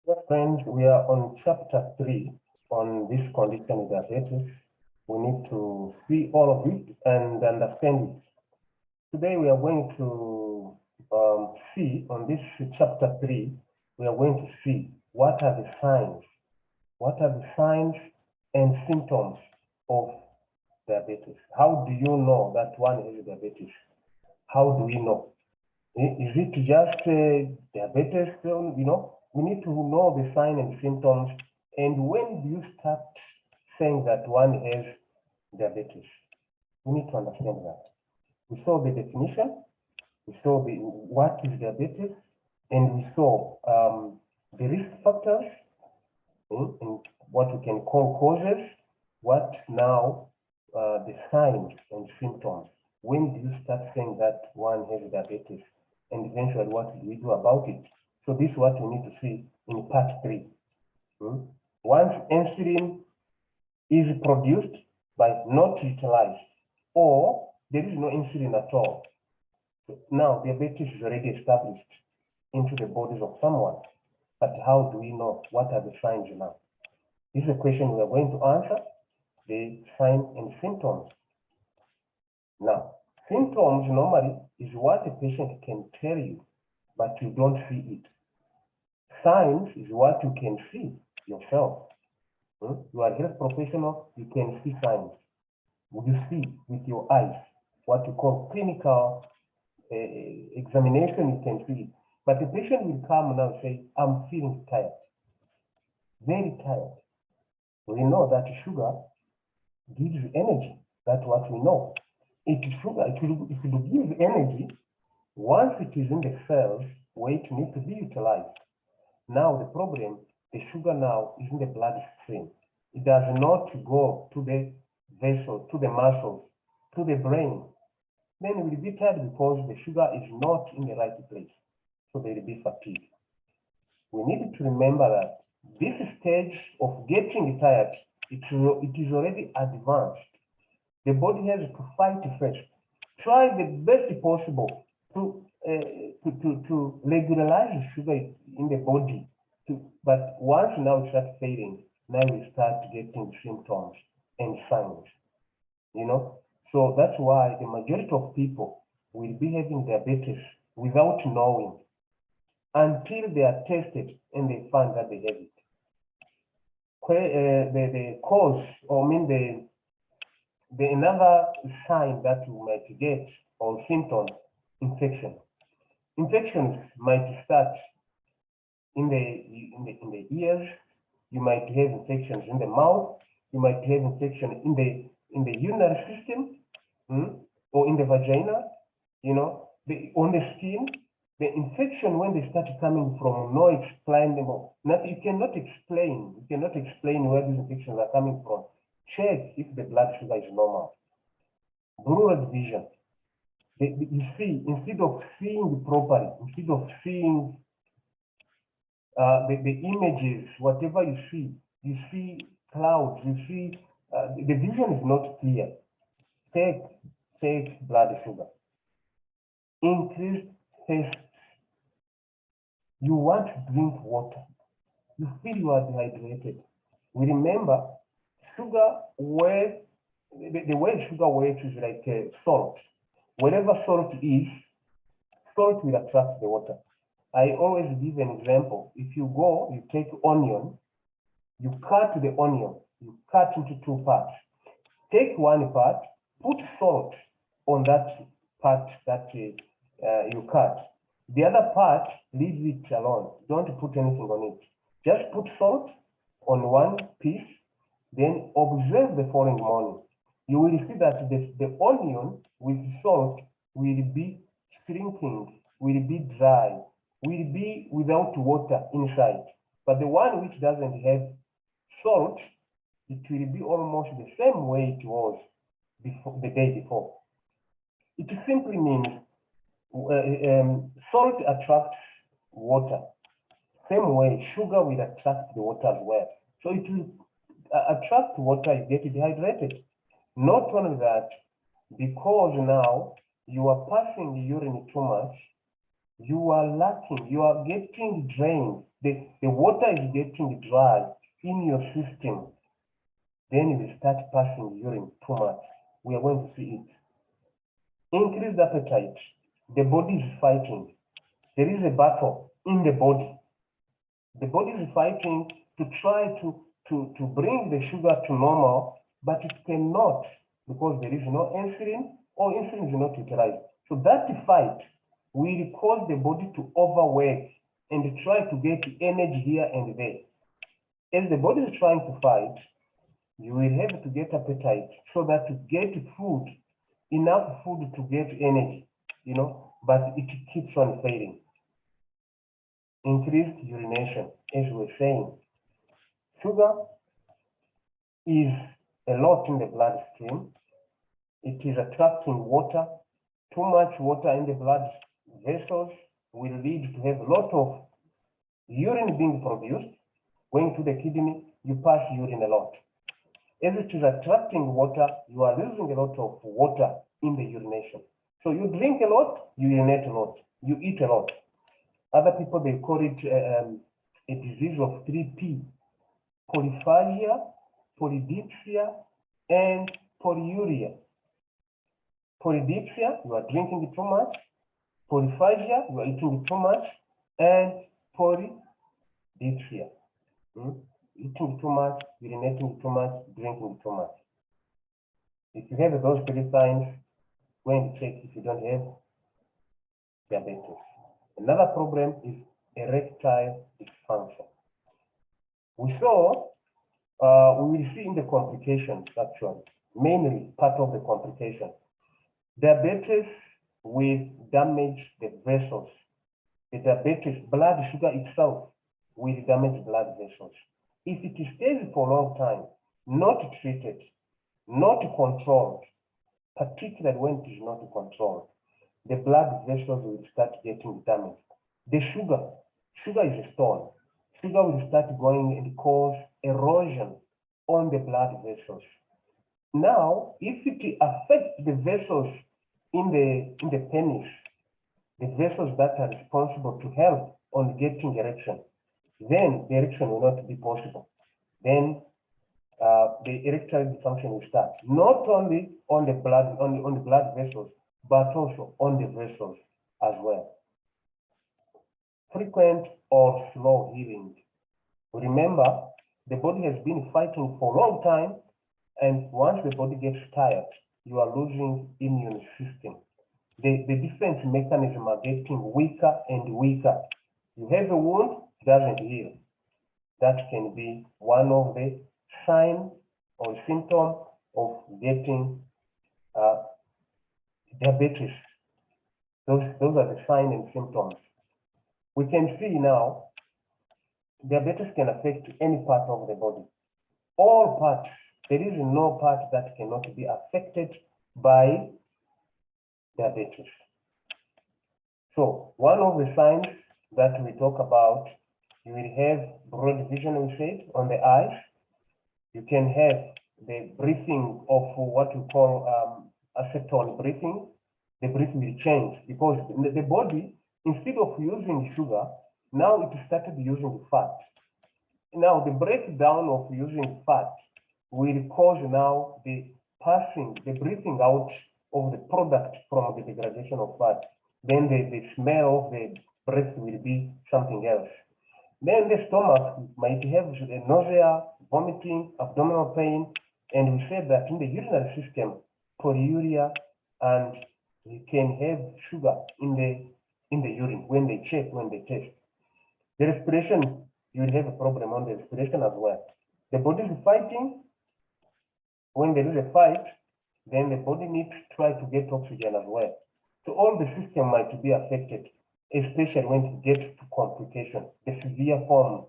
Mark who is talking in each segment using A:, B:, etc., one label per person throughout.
A: Dear friends, we are on chapter 3 on this condition diabetes. We need to see all of it and understand it. Today we are going to see on this chapter 3, we are going to see what are the signs and symptoms of diabetes. How do you know that one has diabetes? How do we know? Is it just diabetes? We need to know the signs and symptoms. And when do you start saying that one has diabetes? We need to understand that. We saw the definition, we saw what is diabetes, and we saw the risk factors, and what we can call causes. What now the signs and symptoms? When do you start saying that one has diabetes? And eventually, what do we do about it? So this is what we need to see in part 3. Once insulin is produced but not utilized, or there is no insulin at all, so now diabetes is already established into the bodies of someone. But how do we know? What are the signs now? This is a question we are going to answer, the signs and symptoms. Now, symptoms normally is what a patient can tell you, but you don't see it. Signs is what you can see yourself. You are a health professional, you can see signs. You see with your eyes, what you call clinical examination, you can see it. But the patient will come now and say, I'm feeling tired, very tired. We know that sugar gives you energy. That's what we know. If sugar, it will give energy, once it is in the cells where it needs to be utilized. Now the problem, the sugar now is in the bloodstream. It does not go to the vessel, to the muscles, to the brain. Then we will be tired because the sugar is not in the right place. So there will be fatigue. We need to remember that this stage of getting tired, it is already advanced. The body has to fight first. Try the best possible to regularize sugar in the body. But once now it starts fading, now we start getting symptoms and signs. So that's why the majority of people will be having diabetes without knowing until they are tested and they find that they have it. The cause, or the another sign that you might get or symptom, infection. Infections might start in the ears. You might have infections in the mouth. You might have infection in the urinary system, or in the vagina. On the skin. The infection, when they start coming from no explainable, you cannot explain. You cannot explain where these infections are coming from. Check if the blood sugar is normal. Blurred vision. You see, instead of seeing properly, instead of seeing the images, whatever you see clouds, you see the vision is not clear. Take blood sugar. Increased thirst. You want to drink water. You feel you are dehydrated. We remember sugar weighs, the way sugar weighs is like salt. Wherever salt is, salt will attract the water. I always give an example. If you go, you take onion, you cut the onion, you cut into 2 parts. Take one part, put salt on that part that you cut. The other part, leave it alone. Don't put anything on it. Just put salt on one piece, then observe the following morning. You will see that the onion with salt will be shrinking, will be dry, will be without water inside. But the one which doesn't have salt, it will be almost the same way it was before, the day before. It simply means salt attracts water. Same way, sugar will attract the water as well. So it will attract water, you get dehydrated. Not only that, because now you are passing the urine too much, you are lacking, you are getting drained, the water is getting dry in your system, then you will start passing urine too much. We are going to see it. Increased appetite. The body is fighting. There is a battle in the body. The body is fighting to try to bring the sugar to normal, but it cannot because there is no insulin or insulin is not utilized. So that fight will cause the body to overwork and try to get energy here and there. As the body is trying to fight, you will have to get appetite so that you get food, enough food to get energy, you know, but it keeps on failing. Increased urination, as we're saying. Sugar is a lot in the bloodstream. It is attracting water. Too much water in the blood vessels will lead to have a lot of urine being produced. Going to the kidney, you pass urine a lot. As it is attracting water, you are losing a lot of water in the urination. So you drink a lot, you urinate a lot, you eat a lot. Other people, they call it a disease of 3P: polyphagia, polydipsia, and polyuria. Polydipsia, you are drinking too much. Polyphagia, you are eating too much. And polydipsia, eating too much, urinating too much, drinking too much. If you have those 3 signs, go and check if you don't have diabetes. Another problem is erectile dysfunction. We will see in the complications, actually, mainly part of the complication. Diabetes will damage the vessels. The diabetes, blood sugar itself, will damage blood vessels. If it stays for a long time, not treated, not controlled, particularly when it is not controlled, the blood vessels will start getting damaged. The sugar is a stone. Sugar will start going and cause erosion on the blood vessels. Now, if it affects the vessels in the penis, the vessels that are responsible to help on getting erection, then the erection will not be possible. Then the erectile dysfunction will start, not only on the blood, on the blood vessels, but also on the vessels as well. Frequent or slow healing. Remember, the body has been fighting for a long time, and once the body gets tired, you are losing immune system. The defense mechanism are getting weaker and weaker. You have a wound, doesn't heal. That can be one of the signs or symptoms of getting diabetes. Those are the signs and symptoms. We can see now diabetes can affect any part of the body. All parts. There is no part that cannot be affected by diabetes. So one of the signs that we talk about, you will have broad vision, we said, on the eyes. You can have the breathing of what we call acetone breathing. The breathing will change because the body, instead of using sugar, now it started using fat. Now the breakdown of using fat will cause now the breathing out of the product from the degradation of fat. Then the smell of the breath will be something else. Then the stomach might have nausea, vomiting, abdominal pain, and we said that in the urinary system, polyuria, and you can have sugar in the urine when they check, when they test. The respiration, you will have a problem on the respiration as well. The body is fighting. When there is a fight, then the body needs to try to get oxygen as well. So all the system might be affected, especially when it gets to complication, the severe form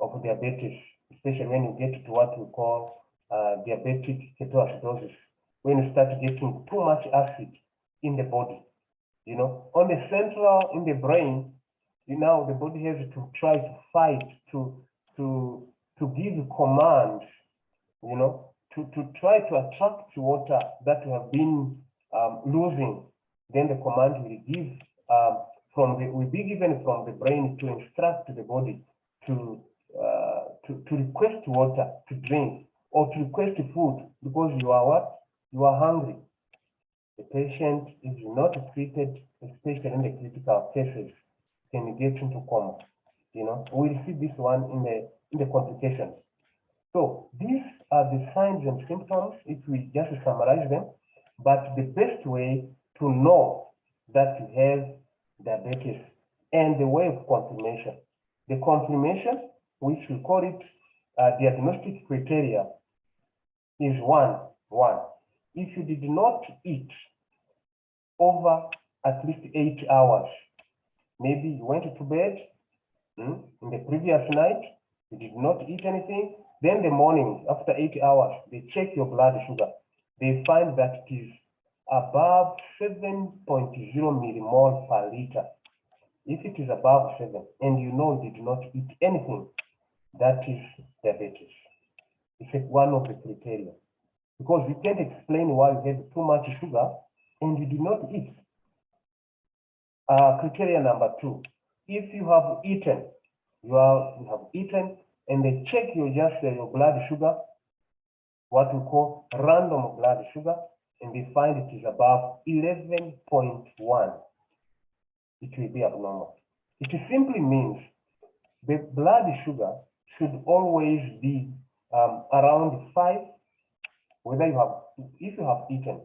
A: of diabetes, especially when you get to what we call diabetic ketoacidosis, when you start getting too much acid in the body. You know, on the central, in the brain, now the body has to try to fight to give commands, you know, to try to attract water that we have been losing. Then the command will give will be given from the brain to instruct the body to request water to drink or to request food because you are what? You are hungry. The patient is not treated, especially in the critical cases, can get into coma. You know, we'll see this one in the complications. So these are the signs and symptoms if we just summarize them. But the best way to know that you have diabetes and the way of confirmation. The confirmation, which we call it diagnostic criteria, is one. If you did not eat over at least 8 hours, maybe you went to bed in the previous night, you did not eat anything, then the morning after 8 hours, they check your blood sugar. They find that it is above 7.0 millimole per liter. If it is above 7 and you know you did not eat anything, that is diabetes. It's one of the criteria. Because you can't explain why you have too much sugar and you do not eat. Criteria number 2, if you have eaten, you have eaten and they check your blood sugar, what we call random blood sugar, and they find it is above 11.1, it will be abnormal. It simply means the blood sugar should always be around 5, whether if you have eaten,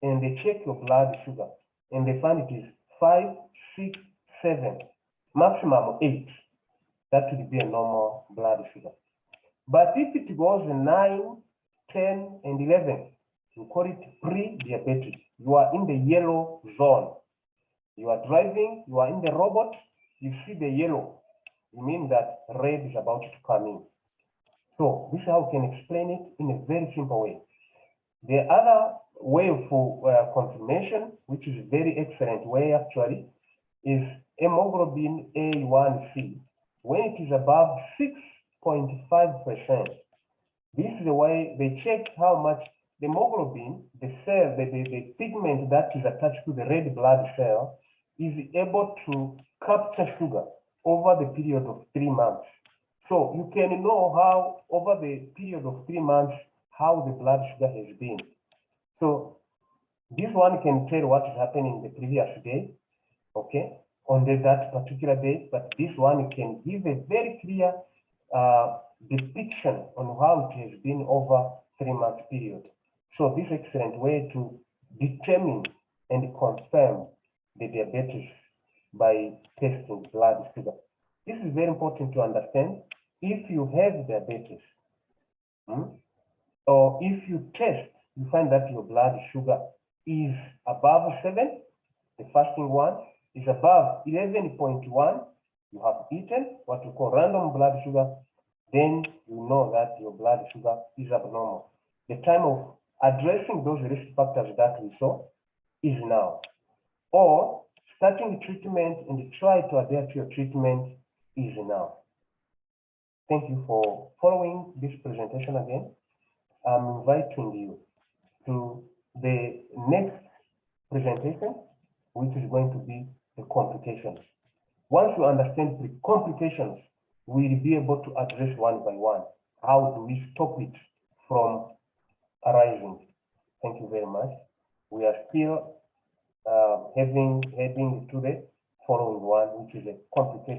A: and they check your blood sugar, and they find it is 5, 6, 7, maximum 8, that would be a normal blood sugar. But if it goes 9, 10, and 11, we call it pre-diabetic. You are in the yellow zone. You are driving, you are in the robot, you see the yellow. You mean that red is about to come in. So this is how we can explain it in a very simple way. The other way of confirmation, which is a very excellent way actually, is hemoglobin A1C. When it is above 6.5%, this is the way they check how much the hemoglobin, the cell, the pigment that is attached to the red blood cell, is able to capture sugar over the period of 3 months. So you can know how over the period of 3 months, how the blood sugar has been. So this one can tell what is happening the previous day, okay, on that particular day, but this one can give a very clear depiction on how it has been over 3 month period. So this is an excellent way to determine and confirm the diabetes by testing blood sugar. This is very important to understand. If you have diabetes, or if you test, you find that your blood sugar is above 7, the fasting one is above 11.1, you have eaten what we call random blood sugar, then you know that your blood sugar is abnormal. The time of addressing those risk factors that we saw is now. Or starting treatment and try to adhere to your treatment is now. Thank you for following this presentation again. I'm inviting you to the next presentation, which is going to be the complications. Once you understand the complications, we'll be able to address one by one. How do we stop it from arising? Thank you very much. We are still heading to the following one, which is a complication.